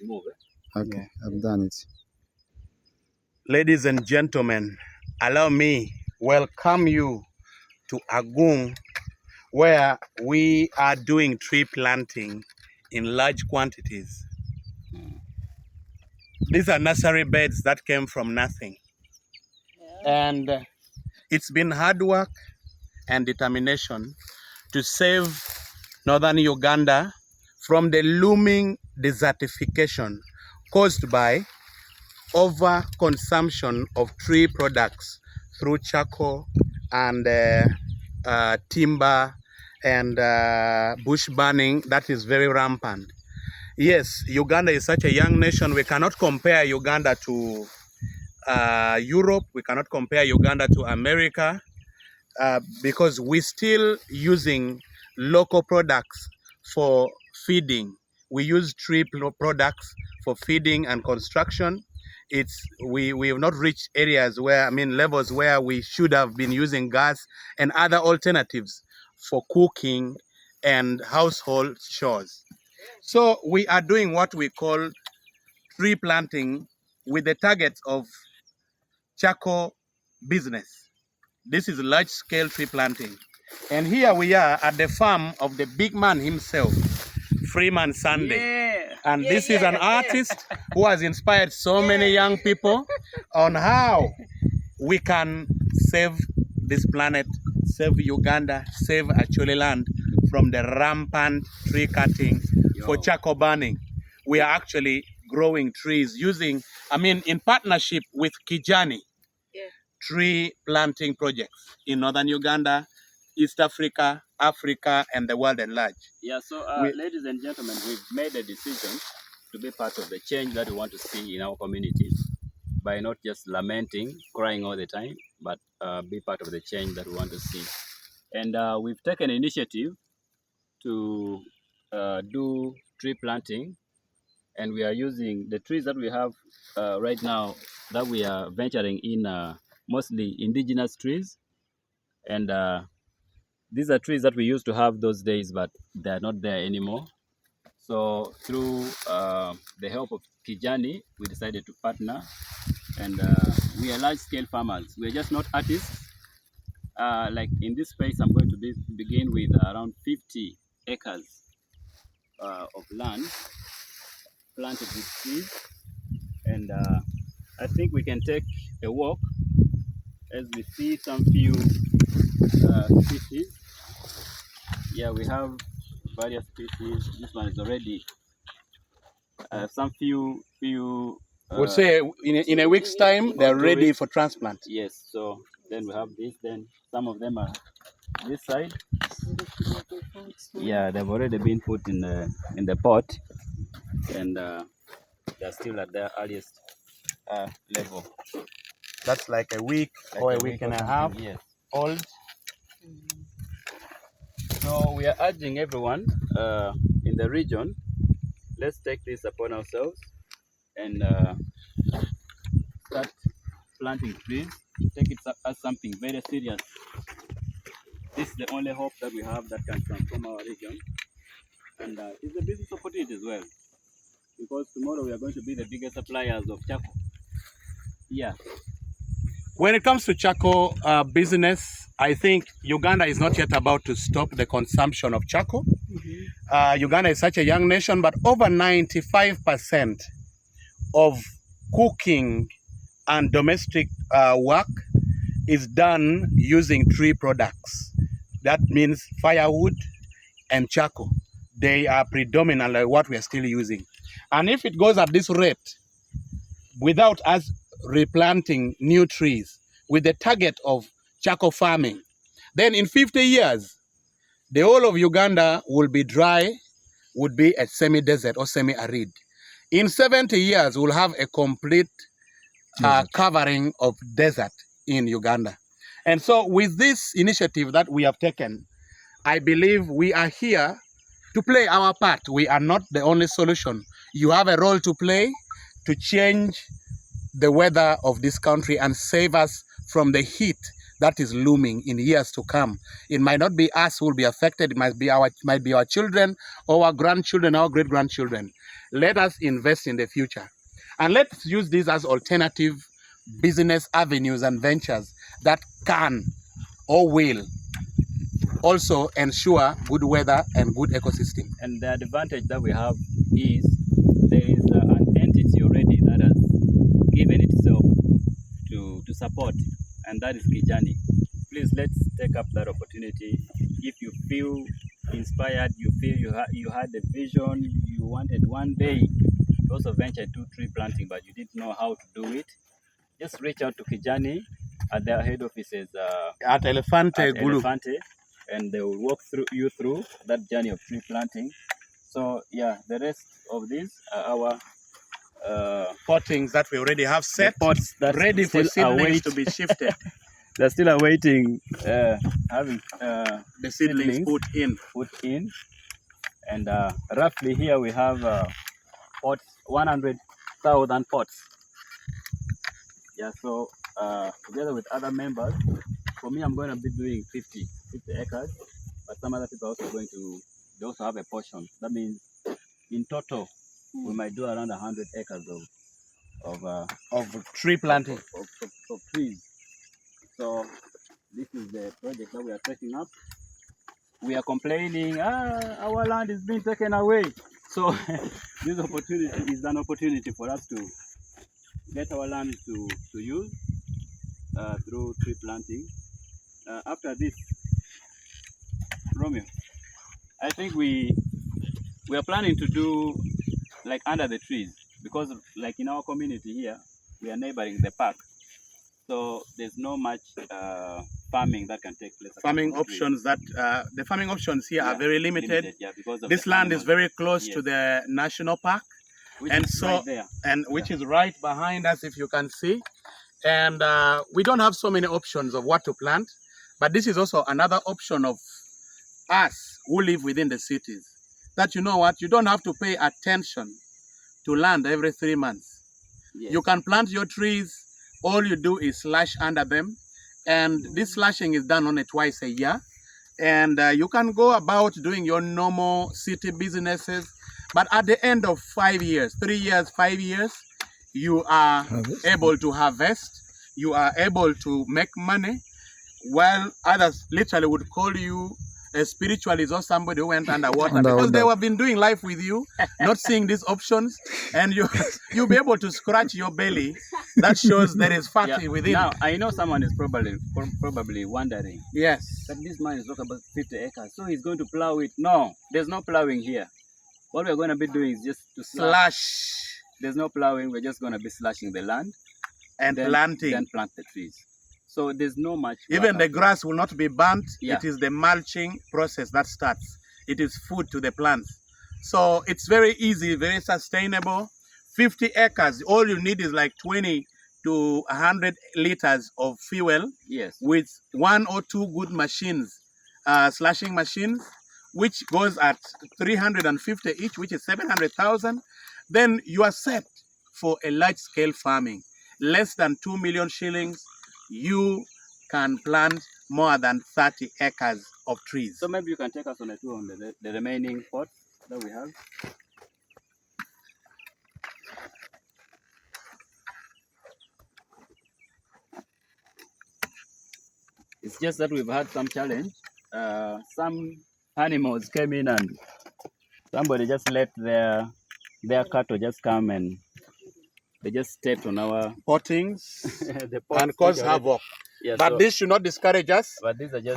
remove it. Okay, yeah. I've done it. Ladies and gentlemen, allow me welcome you to Agung, where we are doing tree planting in large quantities. These are nursery beds that came from nothing. Yeah. And it's been hard work and determination to save northern Uganda from the looming desertification caused by overconsumption of tree products through charcoal and timber and bush burning that is very rampant. Yes, Uganda is such a young nation. We cannot compare Uganda to Europe. We cannot compare Uganda to America because we're still using local products for feeding. We use tree products for feeding and construction. We have not reached areas where, levels where we should have been using gas and other alternatives for cooking and household chores. So we are doing what we call tree planting with the target of charcoal business. This is large-scale tree planting. And here we are at the farm of the big man himself, Freeman Sande. Yeah. And this is an artist who has inspired so many young people on how we can save this planet, save Uganda, save Acholi land from the rampant tree cutting for charcoal burning. We are actually growing trees using, in partnership with Kijani tree planting projects in northern Uganda, East Africa, Africa, and the world at large. Yeah, so ladies and gentlemen, we've made a decision to be part of the change that we want to see in our communities by not just lamenting, crying all the time, but be part of the change that we want to see. And we've taken initiative to do tree planting, and we are using the trees that we have right now that we are venturing in, mostly indigenous trees. And these are trees that we used to have those days, but they are not there anymore. So through the help of Kijani, we decided to partner, and we are large-scale farmers. We are just not artists. Like in this space, I'm going to begin with around 50 acres of land planted with trees, and I think we can take a walk as we see some few species. Yeah, we have various species. This one is already some few. We'll say in a week's time they're ready for transplant. Yes. So then we have this. Then some of them are this side. Yeah, they've already been put in the pot, and they're still at their earliest level. That's like a week or a week and a half old. So we are urging everyone in the region, let's take this upon ourselves and start planting trees. Take it as something very serious. This is the only hope that we have that can transform our region. And it's a business opportunity as well, because tomorrow we are going to be the biggest suppliers of charcoal. Yeah. When it comes to charcoal business, I think Uganda is not yet about to stop the consumption of charcoal. Uganda is such a young nation, but over 95% of cooking and domestic work is done using tree products. That means firewood and charcoal. They are predominantly what we are still using. And if it goes at this rate, without us replanting new trees with the target of charcoal farming, then in 50 years, the whole of Uganda will be dry, would be a semi-desert or semi-arid. In 70 years, we'll have a complete covering of desert in Uganda. And so with this initiative that we have taken, I believe we are here to play our part. We are not the only solution. You have a role to play to change the weather of this country and save us from the heat that is looming in years to come. It might not be us who will be affected. It might be our children, or our grandchildren, our great-grandchildren. let us invest in the future. And let's use these as alternative business avenues and ventures that can or will also ensure good weather and good ecosystem. And the advantage that we have is there is an entity already that has given itself to support, and that is Kijani. Please, let's take up that opportunity. If you feel inspired, you feel you had a vision, you wanted one day to also venture into tree planting, but you didn't know how to do it, just reach out to Kijani at their head offices At Elefante Gulu. Elefante, and they will walk you through that journey of tree planting. So yeah, the rest of these are our pottings that we already have set, pots that ready for seedlings to be shifted. They're still awaiting having the seedlings put in. And roughly here we have pots, 100,000 pots. Yeah, so together with other members, for me I'm going to be doing 50 acres, but some other people are also going to, they also have a portion. That means in total we might do around 100 acres of tree planting, of trees. So this is the project that we are taking up. We are complaining, our land is being taken away. So this opportunity is an opportunity for us to get our land to use through tree planting. After this, Romeo, I think we are planning to do like under the trees, because like in our community here, we are neighboring the park. So there's no much farming that can take place. Farming options that the farming options here are very limited. Yeah, because of this land is very close to the national park, which and is so right there. And which is right behind us, if you can see. And we don't have so many options of what to plant, but this is also another option of us who live within the cities. That you know what, you don't have to pay attention to land every 3 months. Yes. You can plant your trees. All you do is slash under them, and this slashing is done only twice a year. And you can go about doing your normal city businesses, but at the end of 5 years, 3 years, 5 years, you are able to harvest, you are able to make money, while others literally would call you a spiritualist or somebody who went underwater because they have been doing life with you, not seeing these options, and you'll be able to scratch your belly. That shows there is fat within. Now I know someone is probably wondering. Yes. That this man is talking about 50 acres, so he's going to plow it. No, there's no plowing here. What we're going to be doing is just to slash. There's no plowing. We're just going to be slashing the land and planting. Then plant the trees. So there's no much work. Even the grass will not be burnt. Yeah. It is the mulching process that starts. It is food to the plants. So it's very easy, very sustainable. 50 acres, all you need is like 20 to 100 liters of fuel. Yes. With 1 or 2 good machines, slashing machines, which goes at 350 each, which is 700,000. Then you are set for a large-scale farming. Less than 2 million shillings, you can plant more than 30 acres of trees. So maybe you can take us on a tour on the remaining pots that we have. It's just that we've had some challenge. Some animals came in and somebody just let their cattle just come and they just stepped on our pottings and caused havoc. Yeah, but this should not discourage us. But these are just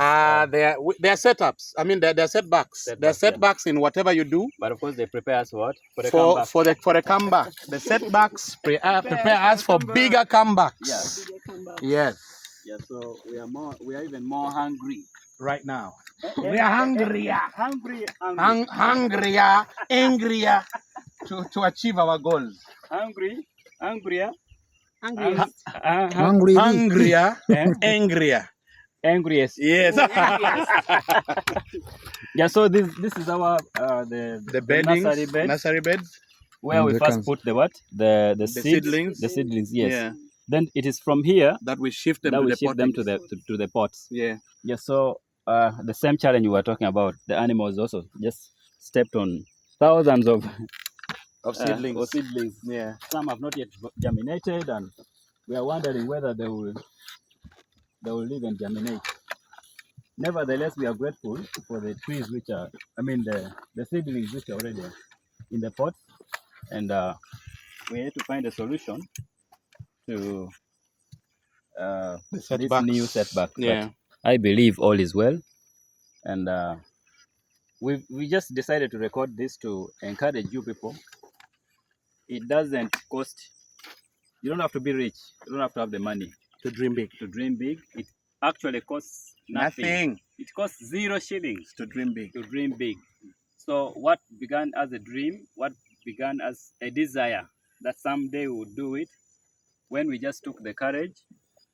they are setups. I mean, they're setbacks. They're setbacks in whatever you do. But of course, they prepare us for what? For a comeback. The setbacks prepare us for bigger comebacks. Yeah. Yes. Yeah. So we are even more hungry right now. We are hungrier, angrier to achieve our goals. Hungrier, angrier, angriest. Yes. Yeah. So this is our the beddings, nursery beds, where we first put the seedlings. The seedlings. Yes. Yeah. Then it is from here that we shift them to the pots. Yeah. Yeah. So the same challenge we were talking about, the animals also just stepped on thousands of of seedlings. Or seedlings. Yeah. Some have not yet germinated, and we are wondering whether they will even germinate. Nevertheless, we are grateful for the trees which are, the seedlings which are already in the pot, and we need to find a solution to this new setback. Yeah. But I believe all is well, and we just decided to record this to encourage you people. It doesn't cost. You don't have to be rich. You don't have to have the money To dream big. to dream big. It actually costs nothing. It costs 0 shillings to dream big. to dream big. So what began as a dream, what began as a desire that someday we would do it, when we just took the courage,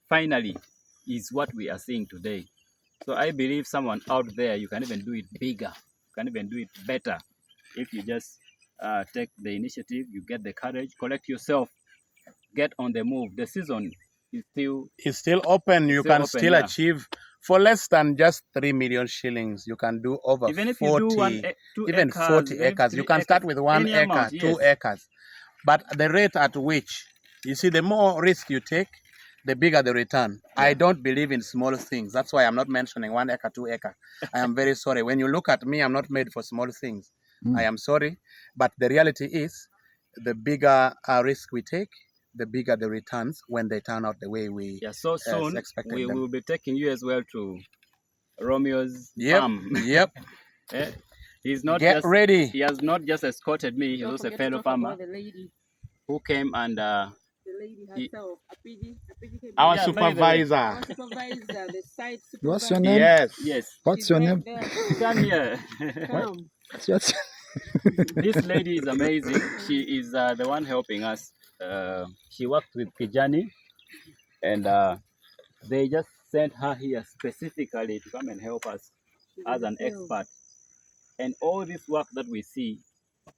finally is what we are seeing today. So I believe someone out there, you can even do it bigger. You can even do it better if you just take the initiative, you get the courage, collect yourself, get on the move. The season is still open. You can still yeah. achieve for less than just 3 million shillings. You can do over even if 40, you do 2 even acres, 40 acres. You can start with 1 acre, amount, 2 acres. But the rate at which, you see, the more risk you take, the bigger the return. Yeah. I don't believe in small things. That's why I'm not mentioning 1 acre, 2 acre. I am very sorry. When you look at me, I'm not made for small things. I am sorry. But the reality is, the bigger risk we take, the bigger the returns when they turn out the way we so soon expected we them. will be taking you as well to Romeo's farm. Yep. He's not Get ready. He has not just escorted me. He's also a fellow farmer who came and the lady herself, our supervisor. Our supervisor, the site supervisor. What's your name? Yes. What's your name? Come here. Come. This lady is amazing. She is the one helping us. She worked with Kijani, and they just sent her here specifically to come and help us as an expert. And all this work that we see,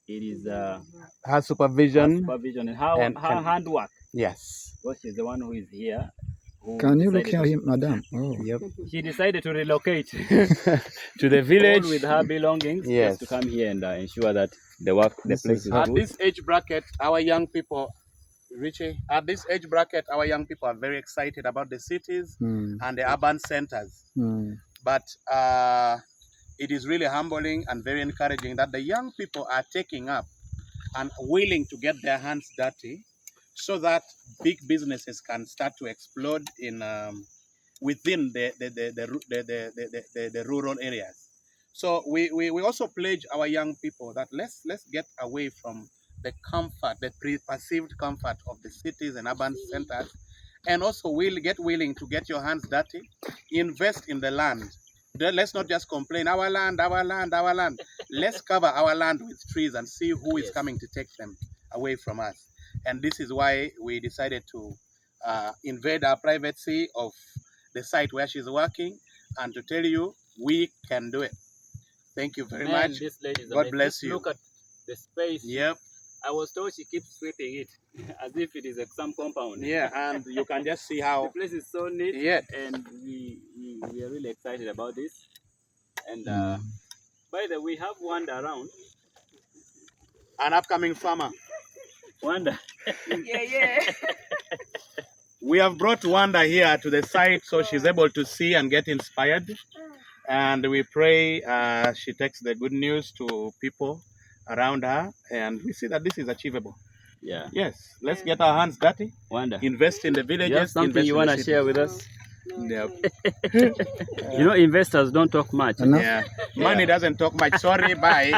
it is her supervision, and her handwork. Yes. Well, she's the one who is here. Can you look at him, madam? Oh. Yep. She decided to relocate to the village all with her belongings, yes, just to come here and ensure that the place is good. At this age bracket, our young people, Richie, at this age bracket, our young people are very excited about the cities and the urban centers. But it is really humbling and very encouraging that the young people are taking up and willing to get their hands dirty so that big businesses can start to explode in within the rural areas. So we also pledge our young people that let's get away from the comfort, the perceived comfort of the cities and urban centers, and also get willing to get your hands dirty, invest in the land. Let's not just complain, our land, our land, our land. Let's cover our land with trees and see who is coming to take them away from us. And this is why we decided to invade our privacy of the site where she's working and to tell you we can do it. Thank you very much. This lady is God bless you. Look at the space. Yep. I was told she keeps sweeping it as if it is some compound. Yeah, and you can just see how the place is so neat. Yeah. And we are really excited about this. And by the way, we have Wanda around. An upcoming farmer. Wanda. Yeah. We have brought Wanda here to the site so she's able to see and get inspired. And we pray she takes the good news to people around her, and we see that this is achievable. Yeah. Yes. Let's get our hands dirty. Wanda. Invest in the villages. You have something you want to share with us? Yep. You know, investors don't talk much. Yeah. Money doesn't talk much. Sorry, bye.